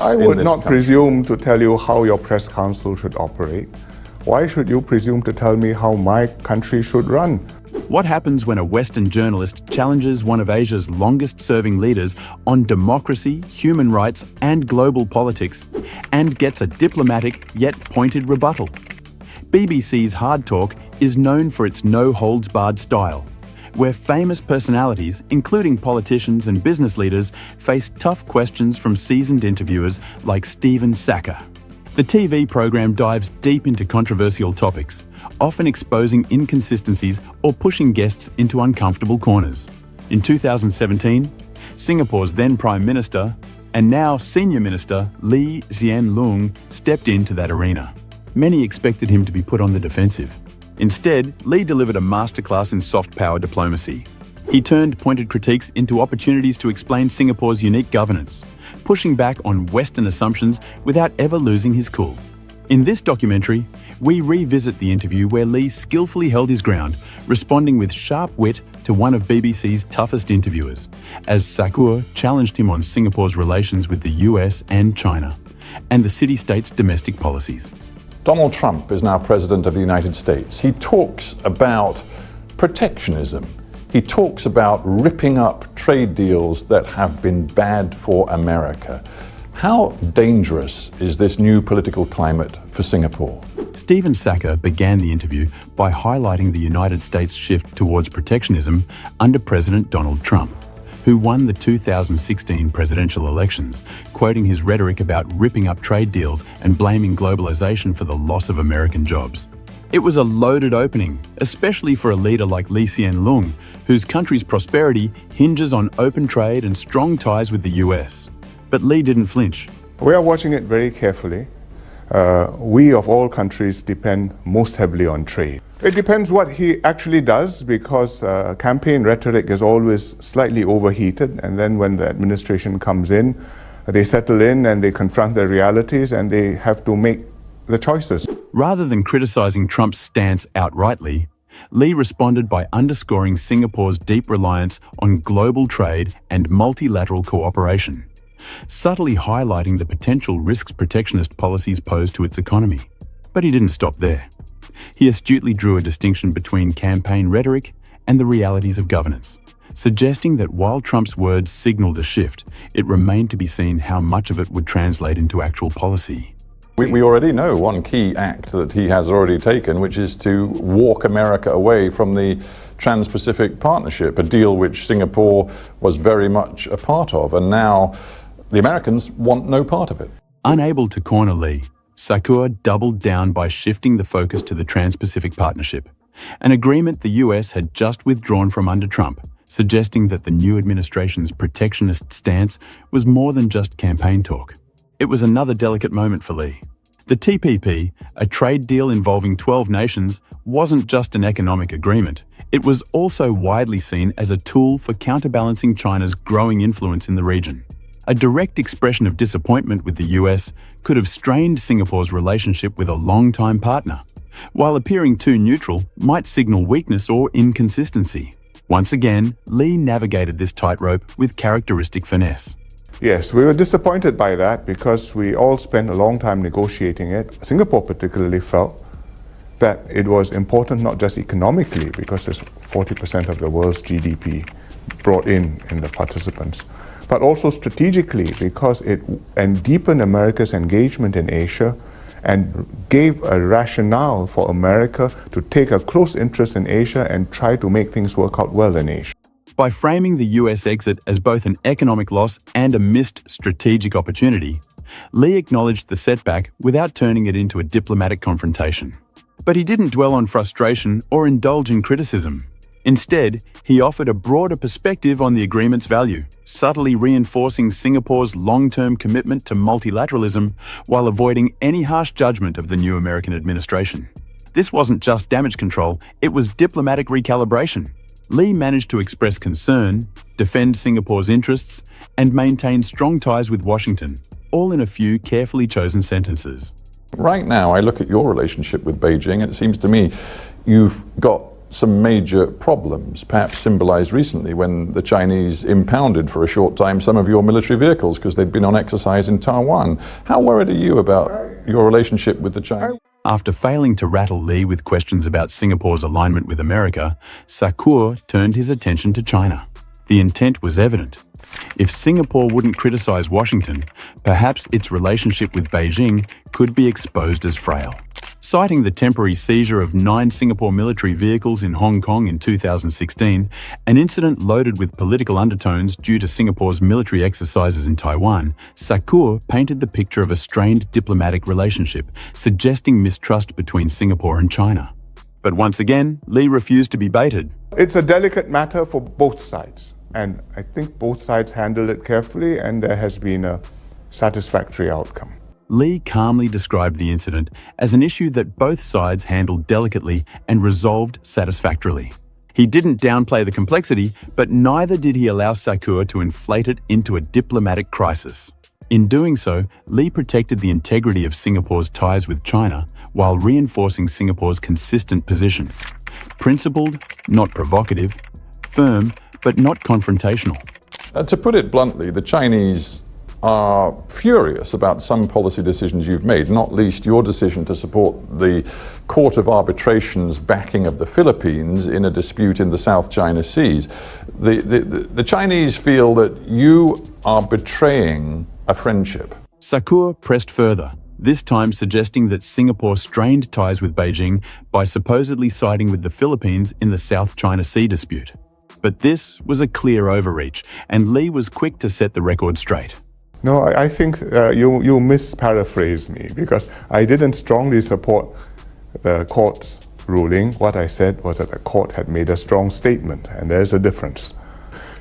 I would not presume to tell you how your press council should operate. Why should you presume to tell me how my country should run? What happens when a Western journalist challenges one of Asia's longest-serving leaders on democracy, human rights and global politics, and gets a diplomatic yet pointed rebuttal? BBC's Hard Talk is known for its no-holds-barred style, where famous personalities, including politicians and business leaders, face tough questions from seasoned interviewers like Stephen Sackur. The TV program dives deep into controversial topics, often exposing inconsistencies or pushing guests into uncomfortable corners. In 2017, Singapore's then Prime Minister and now Senior Minister Hsien Loong stepped into that arena. Many expected him to be put on the defensive. Instead, Lee delivered a masterclass in soft power diplomacy. He turned pointed critiques into opportunities to explain Singapore's unique governance, pushing back on Western assumptions without ever losing his cool. In this documentary, we revisit the interview where Lee skillfully held his ground, responding with sharp wit to one of BBC's toughest interviewers, as Sackur challenged him on Singapore's relations with the US and China, and the city-state's domestic policies. Donald Trump is now President of the United States. He talks about protectionism. He talks about ripping up trade deals that have been bad for America. How dangerous is this new political climate for Singapore? Stephen Sackur began the interview by highlighting the United States' shift towards protectionism under President Donald Trump, who won the 2016 presidential elections, quoting his rhetoric about ripping up trade deals and blaming globalization for the loss of American jobs. It was a loaded opening, especially for a leader like Hsien Loong, whose country's prosperity hinges on open trade and strong ties with the US. But Lee didn't flinch. We are watching it very carefully. We of all countries depend most heavily on trade. It depends what he actually does, because campaign rhetoric is always slightly overheated, and then when the administration comes in, they settle in and they confront the realities and they have to make the choices. Rather than criticizing Trump's stance outrightly, Lee responded by underscoring Singapore's deep reliance on global trade and multilateral cooperation, subtly highlighting the potential risks protectionist policies pose to its economy. But he didn't stop there. He astutely drew a distinction between campaign rhetoric and the realities of governance, suggesting that while Trump's words signaled a shift, it remained to be seen how much of it would translate into actual policy. We already know one key act that he has already taken, which is to walk America away from the Trans-Pacific Partnership, a deal which Singapore was very much a part of, and now the Americans want no part of it. Unable to corner Lee, Sackur doubled down by shifting the focus to the Trans-Pacific Partnership, an agreement the US had just withdrawn from under Trump, suggesting that the new administration's protectionist stance was more than just campaign talk. It was another delicate moment for Lee. The TPP, a trade deal involving 12 nations, wasn't just an economic agreement. It was also widely seen as a tool for counterbalancing China's growing influence in the region. A direct expression of disappointment with the US could have strained Singapore's relationship with a long-time partner, while appearing too neutral might signal weakness or inconsistency. Once again, Lee navigated this tightrope with characteristic finesse. Yes, we were disappointed by that because we all spent a long time negotiating it. Singapore particularly felt that it was important not just economically, because there's 40% of the world's GDP brought in the participants, but also strategically, because it deepened America's engagement in Asia and gave a rationale for America to take a close interest in Asia and try to make things work out well in Asia. By framing the US exit as both an economic loss and a missed strategic opportunity, Lee acknowledged the setback without turning it into a diplomatic confrontation. But he didn't dwell on frustration or indulge in criticism. Instead, he offered a broader perspective on the agreement's value, subtly reinforcing Singapore's long-term commitment to multilateralism while avoiding any harsh judgment of the new American administration. This wasn't just damage control, it was diplomatic recalibration. Lee managed to express concern, defend Singapore's interests, and maintain strong ties with Washington, all in a few carefully chosen sentences. Right now, I look at your relationship with Beijing, and it seems to me you've got some major problems, perhaps symbolized recently when the Chinese impounded for a short time some of your military vehicles because they'd been on exercise in Taiwan. How worried are you about your relationship with the Chinese? After failing to rattle Lee with questions about Singapore's alignment with America, Sackur turned his attention to China. The intent was evident. If Singapore wouldn't criticize Washington, perhaps its relationship with Beijing could be exposed as frail. Citing the temporary seizure of 9 Singapore military vehicles in Hong Kong in 2016, an incident loaded with political undertones due to Singapore's military exercises in Taiwan, Sackur painted the picture of a strained diplomatic relationship, suggesting mistrust between Singapore and China. But once again, Lee refused to be baited. It's a delicate matter for both sides, and I think both sides handled it carefully, and there has been a satisfactory outcome. Lee calmly described the incident as an issue that both sides handled delicately and resolved satisfactorily. He didn't downplay the complexity, but neither did he allow Sackur to inflate it into a diplomatic crisis. In doing so, Lee protected the integrity of Singapore's ties with China while reinforcing Singapore's consistent position. Principled, not provocative; firm, but not confrontational. To put it bluntly, the Chinese are furious about some policy decisions you've made, not least your decision to support the Court of Arbitration's backing of the Philippines in a dispute in the South China Seas. The Chinese feel that you are betraying a friendship. Sackur pressed further, this time suggesting that Singapore strained ties with Beijing by supposedly siding with the Philippines in the South China Sea dispute. But this was a clear overreach, and Lee was quick to set the record straight. No, I think you misparaphrased me, because I didn't strongly support the court's ruling. What I said was that the court had made a strong statement, and there's a difference.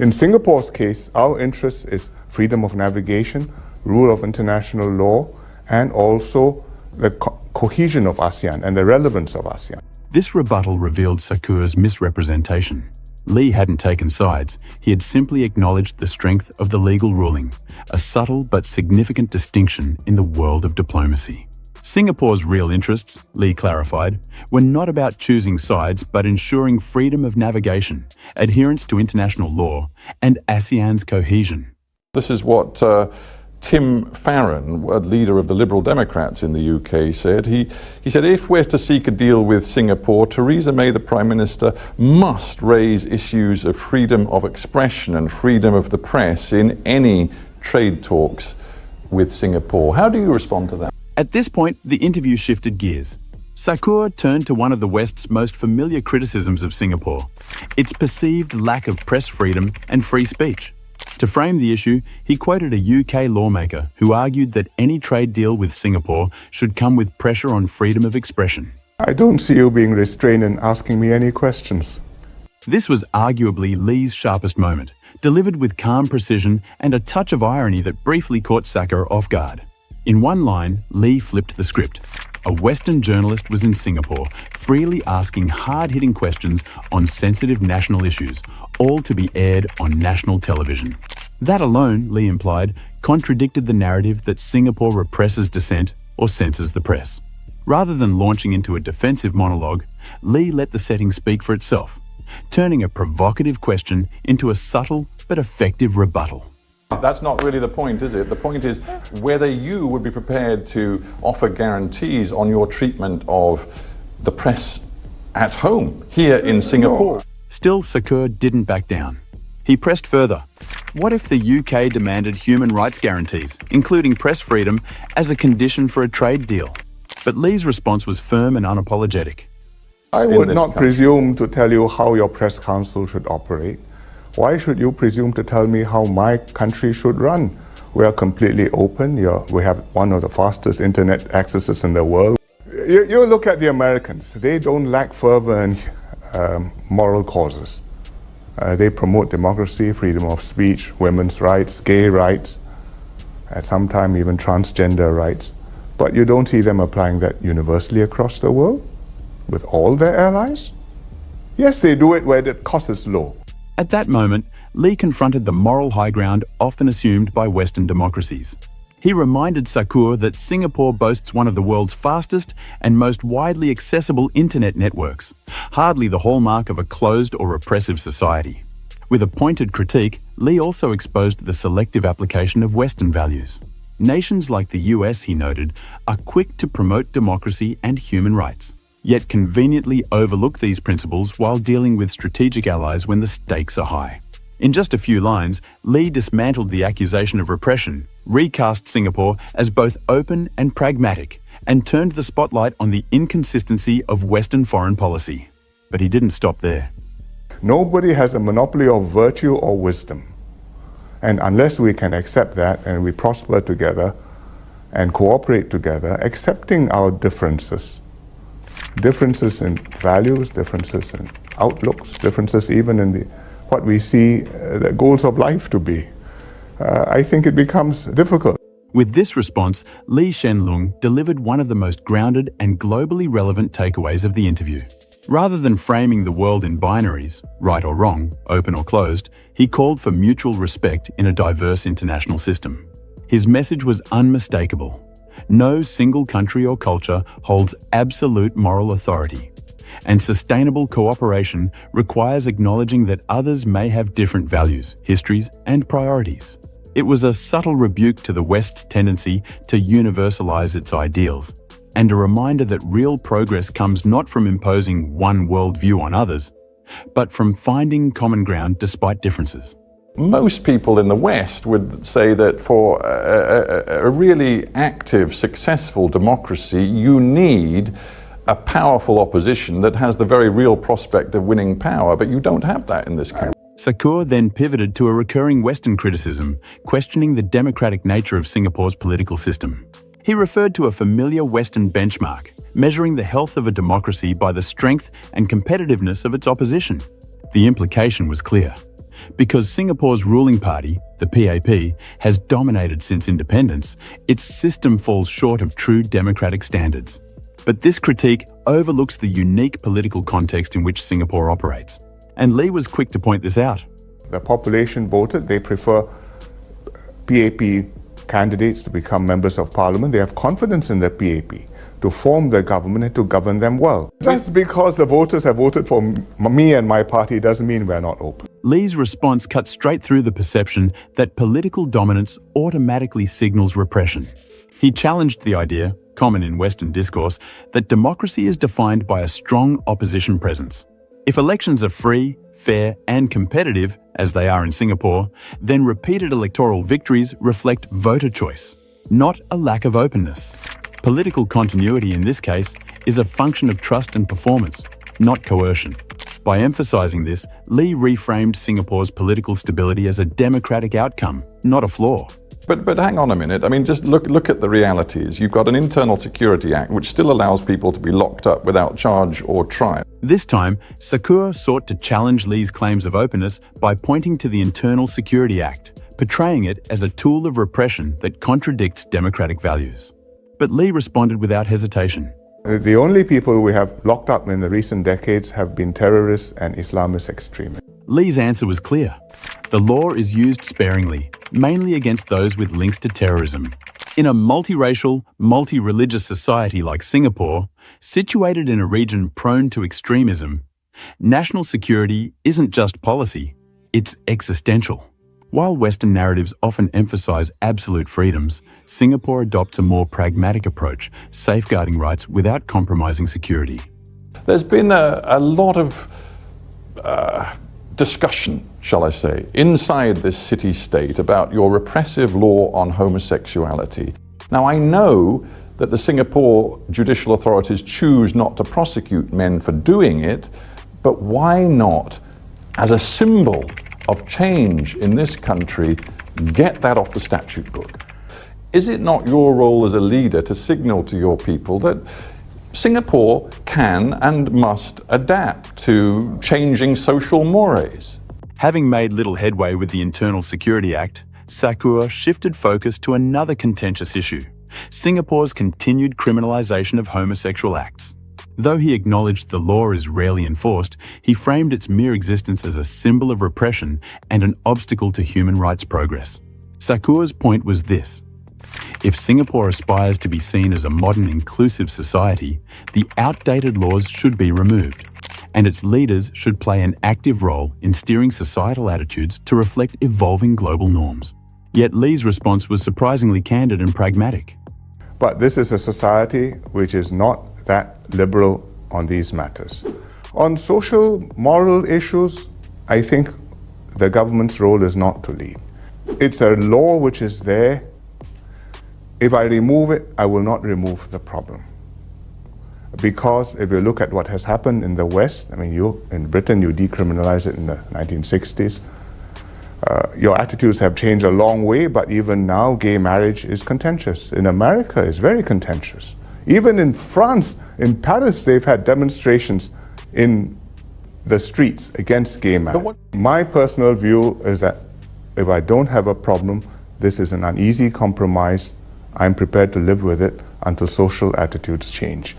In Singapore's case, our interest is freedom of navigation, rule of international law, and also the cohesion of ASEAN and the relevance of ASEAN. This rebuttal revealed Sackur's misrepresentation. Lee hadn't taken sides. He had simply acknowledged the strength of the legal ruling, a subtle but significant distinction in the world of diplomacy. Singapore's real interests, Lee clarified, were not about choosing sides but ensuring freedom of navigation, adherence to international law, and ASEAN's cohesion. This is what Tim Farron, a leader of the Liberal Democrats in the UK, said. He said, if we're to seek a deal with Singapore, Theresa May, the Prime Minister, must raise issues of freedom of expression and freedom of the press in any trade talks with Singapore. How do you respond to that? At this point, the interview shifted gears. Sackur turned to one of the West's most familiar criticisms of Singapore, its perceived lack of press freedom and free speech. To frame the issue, he quoted a UK lawmaker who argued that any trade deal with Singapore should come with pressure on freedom of expression. I don't see you being restrained in asking me any questions. This was arguably Lee's sharpest moment, delivered with calm precision and a touch of irony that briefly caught Sackur off guard. In one line, Lee flipped the script. A Western journalist was in Singapore, freely asking hard-hitting questions on sensitive national issues, all to be aired on national television. That alone, Lee implied, contradicted the narrative that Singapore represses dissent or censors the press. Rather than launching into a defensive monologue, Lee let the setting speak for itself, turning a provocative question into a subtle but effective rebuttal. That's not really the point, is it? The point is whether you would be prepared to offer guarantees on your treatment of the press at home, here in Singapore. Still, Sackur didn't back down. He pressed further. What if the UK demanded human rights guarantees, including press freedom, as a condition for a trade deal? But Lee's response was firm and unapologetic. I would not presume to tell you how your press council should operate. Why should you presume to tell me how my country should run? We are completely open. We have one of the fastest internet accesses in the world. You look at the Americans. They don't lack fervor and moral causes. They promote democracy, freedom of speech, women's rights, gay rights, at some time even transgender rights. But you don't see them applying that universally across the world with all their allies. Yes, they do it where the cost is low. At that moment, Lee confronted the moral high ground often assumed by Western democracies. He reminded Sackur that Singapore boasts one of the world's fastest and most widely accessible internet networks, hardly the hallmark of a closed or repressive society. With a pointed critique, Lee also exposed the selective application of Western values. Nations like the US, he noted, are quick to promote democracy and human rights, yet conveniently overlook these principles while dealing with strategic allies when the stakes are high. In just a few lines, Lee dismantled the accusation of repression, recast Singapore as both open and pragmatic, and turned the spotlight on the inconsistency of Western foreign policy. But he didn't stop there. Nobody has a monopoly of virtue or wisdom. And unless we can accept that and we prosper together and cooperate together, accepting our differences in values, differences in outlooks, differences even in what we see the goals of life to be, I think it becomes difficult. With this response, Hsien Loong delivered one of the most grounded and globally relevant takeaways of the interview. Rather than framing the world in binaries, right or wrong, open or closed, he called for mutual respect in a diverse international system. His message was unmistakable. No single country or culture holds absolute moral authority, and sustainable cooperation requires acknowledging that others may have different values, histories, and priorities. It was a subtle rebuke to the West's tendency to universalize its ideals, and a reminder that real progress comes not from imposing one worldview on others, but from finding common ground despite differences. Most people in the West would say that for a really active, successful democracy, you need a powerful opposition that has the very real prospect of winning power, but you don't have that in this country. Sackur then pivoted to a recurring Western criticism, questioning the democratic nature of Singapore's political system. He referred to a familiar Western benchmark, measuring the health of a democracy by the strength and competitiveness of its opposition. The implication was clear. Because Singapore's ruling party, the PAP, has dominated since independence, its system falls short of true democratic standards. But this critique overlooks the unique political context in which Singapore operates. And Lee was quick to point this out. The population voted, they prefer PAP candidates to become members of parliament. They have confidence in the PAP to form their government and to govern them well. Just because the voters have voted for me and my party doesn't mean we're not open. Lee's response cut straight through the perception that political dominance automatically signals repression. He challenged the idea, common in Western discourse, that democracy is defined by a strong opposition presence. If elections are free, fair, and competitive, as they are in Singapore, then repeated electoral victories reflect voter choice, not a lack of openness. Political continuity in this case is a function of trust and performance, not coercion. By emphasizing this, Lee reframed Singapore's political stability as a democratic outcome, not a flaw. But hang on a minute. I mean, just look at the realities. You've got an Internal Security Act which still allows people to be locked up without charge or trial. This time, Sackur sought to challenge Lee's claims of openness by pointing to the Internal Security Act, portraying it as a tool of repression that contradicts democratic values. But Lee responded without hesitation. The only people we have locked up in the recent decades have been terrorists and Islamist extremists. Lee's answer was clear. The law is used sparingly, mainly against those with links to terrorism. In a multiracial, multi-religious society like Singapore, situated in a region prone to extremism, national security isn't just policy, it's existential. While Western narratives often emphasize absolute freedoms, Singapore adopts a more pragmatic approach, safeguarding rights without compromising security. There's been a lot of discussion, shall I say, inside this city-state about your repressive law on homosexuality. Now, I know that the Singapore judicial authorities choose not to prosecute men for doing it, but why not, as a symbol of change in this country, get that off the statute book? Is it not your role as a leader to signal to your people that Singapore can and must adapt to changing social mores? Having made little headway with the Internal Security Act, Sackur shifted focus to another contentious issue: Singapore's continued criminalisation of homosexual acts. Though he acknowledged the law is rarely enforced, he framed its mere existence as a symbol of repression and an obstacle to human rights progress. Sackur's point was this: If Singapore aspires to be seen as a modern, inclusive society, the outdated laws should be removed, and its leaders should play an active role in steering societal attitudes to reflect evolving global norms. Yet Lee's response was surprisingly candid and pragmatic. But this is a society which is not that liberal on these matters. On social, moral issues, I think the government's role is not to lead. It's a law which is there. If I remove it, I will not remove the problem. Because if you look at what has happened in the West, I mean, in Britain, you decriminalized it in the 1960s. Your attitudes have changed a long way, but even now, gay marriage is contentious. In America, it's very contentious. Even in France, in Paris, they've had demonstrations in the streets against gay marriage. My personal view is that if I don't have a problem, this is an uneasy compromise. I'm prepared to live with it until social attitudes change.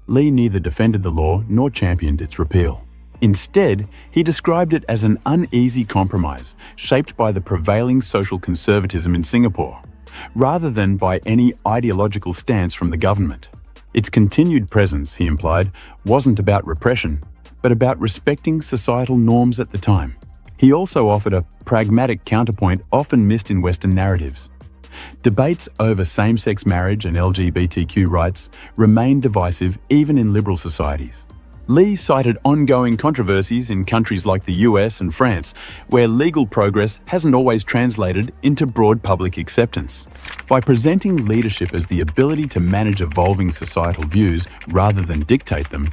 Lee neither defended the law nor championed its repeal. Instead, he described it as an uneasy compromise shaped by the prevailing social conservatism in Singapore, rather than by any ideological stance from the government. Its continued presence, he implied, wasn't about repression, but about respecting societal norms at the time. He also offered a pragmatic counterpoint often missed in Western narratives. Debates over same-sex marriage and LGBTQ rights remain divisive even in liberal societies. Lee cited ongoing controversies in countries like the US and France, where legal progress hasn't always translated into broad public acceptance. By presenting leadership as the ability to manage evolving societal views rather than dictate them,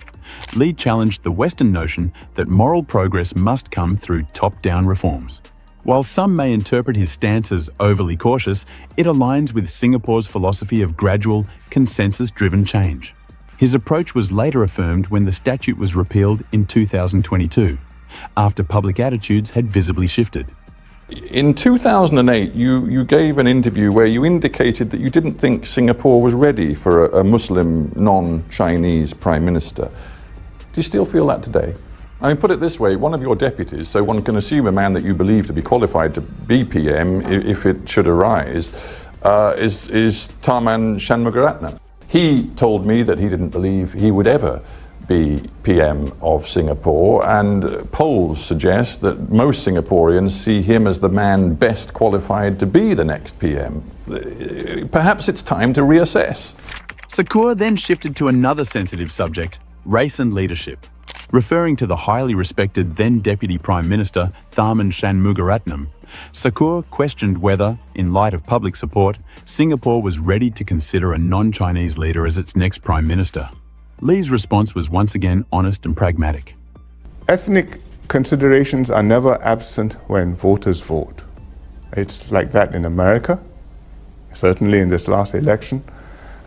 Lee challenged the Western notion that moral progress must come through top-down reforms. While some may interpret his stance as overly cautious, it aligns with Singapore's philosophy of gradual, consensus-driven change. His approach was later affirmed when the statute was repealed in 2022, after public attitudes had visibly shifted. In 2008, you gave an interview where you indicated that you didn't think Singapore was ready for a Muslim, non-Chinese Prime Minister. Do you still feel that today? I mean, put it this way, one of your deputies, so one can assume a man that you believe to be qualified to be PM if it should arise, is Tharman Shanmugaratnam. He told me that he didn't believe he would ever be PM of Singapore, and polls suggest that most Singaporeans see him as the man best qualified to be the next PM. Perhaps it's time to reassess. Sackur then shifted to another sensitive subject, race and leadership. Referring to the highly respected then Deputy Prime Minister Tharman Shanmugaratnam, Sackur questioned whether, in light of public support, Singapore was ready to consider a non-Chinese leader as its next Prime Minister. Lee's response was once again honest and pragmatic. Ethnic considerations are never absent when voters vote. It's like that in America, certainly in this last election,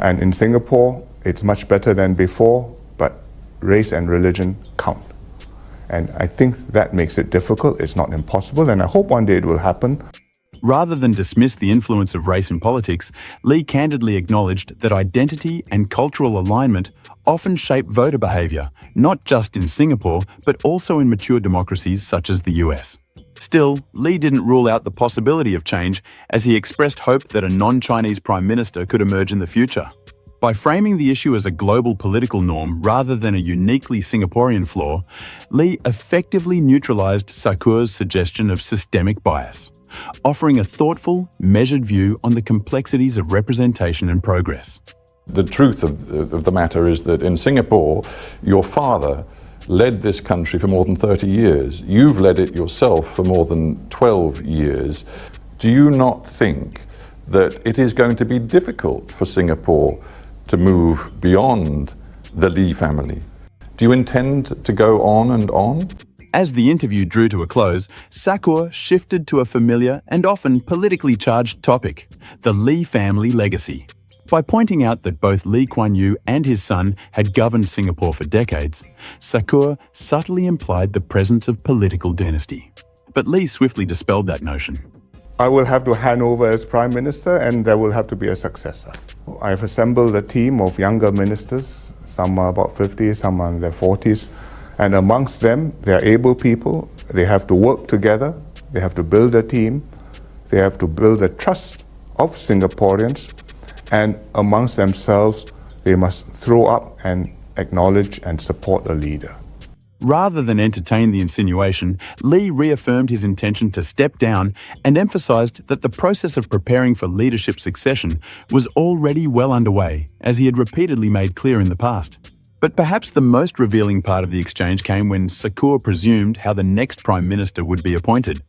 and in Singapore, it's much better than before, but race and religion count. And I think that makes it difficult. It's not impossible, and I hope one day it will happen. Rather than dismiss the influence of race in politics, Lee candidly acknowledged that identity and cultural alignment often shape voter behaviour, not just in Singapore, but also in mature democracies such as the US. Still, Lee didn't rule out the possibility of change, as he expressed hope that a non-Chinese Prime Minister could emerge in the future. By framing the issue as a global political norm rather than a uniquely Singaporean flaw, Lee effectively neutralised Sackur's suggestion of systemic bias, offering a thoughtful, measured view on the complexities of representation and progress. The truth of the matter is that in Singapore, your father led this country for more than 30 years. You've led it yourself for more than 12 years. Do you not think that it is going to be difficult for Singapore to move beyond the Lee family? Do you intend to go on and on? As the interview drew to a close, Sackur shifted to a familiar and often politically charged topic, the Lee family legacy. By pointing out that both Lee Kuan Yew and his son had governed Singapore for decades, Sackur subtly implied the presence of political dynasty. But Lee swiftly dispelled that notion. I will have to hand over as Prime Minister, and there will have to be a successor. I've assembled a team of younger ministers. Some are about 50, some are in their 40s. And amongst them, they are able people. They have to work together. They have to build a team. They have to build the trust of Singaporeans, and amongst themselves, they must throw up and acknowledge and support a leader. Rather than entertain the insinuation, Lee reaffirmed his intention to step down and emphasised that the process of preparing for leadership succession was already well underway, as he had repeatedly made clear in the past. But perhaps the most revealing part of the exchange came when Sackur presumed how the next Prime Minister would be appointed.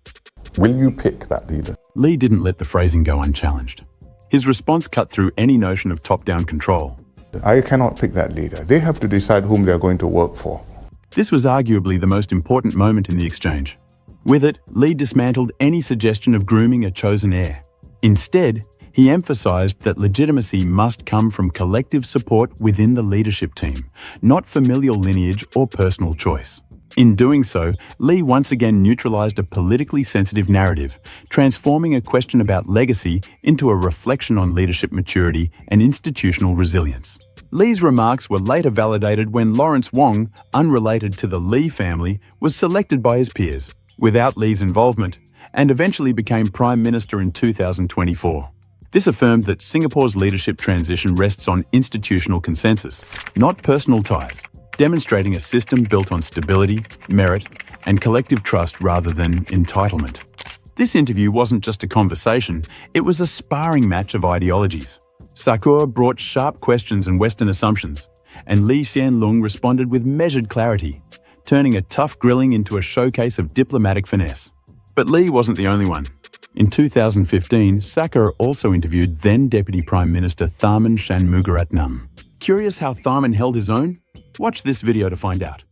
Will you pick that leader? Lee didn't let the phrasing go unchallenged. His response cut through any notion of top-down control. I cannot pick that leader. They have to decide whom they are going to work for. This was arguably the most important moment in the exchange. With it, Lee dismantled any suggestion of grooming a chosen heir. Instead, he emphasised that legitimacy must come from collective support within the leadership team, not familial lineage or personal choice. In doing so, Lee once again neutralised a politically sensitive narrative, transforming a question about legacy into a reflection on leadership maturity and institutional resilience. Lee's remarks were later validated when Lawrence Wong, unrelated to the Lee family, was selected by his peers, without Lee's involvement, and eventually became Prime Minister in 2024. This affirmed that Singapore's leadership transition rests on institutional consensus, not personal ties, demonstrating a system built on stability, merit, and collective trust rather than entitlement. This interview wasn't just a conversation, it was a sparring match of ideologies. Sackur brought sharp questions and Western assumptions, and Hsien responded with measured clarity, turning a tough grilling into a showcase of diplomatic finesse. But Lee wasn't the only one. In 2015, Sackur also interviewed then Deputy Prime Minister Tharman Shanmugaratnam. Curious how Tharman held his own? Watch this video to find out.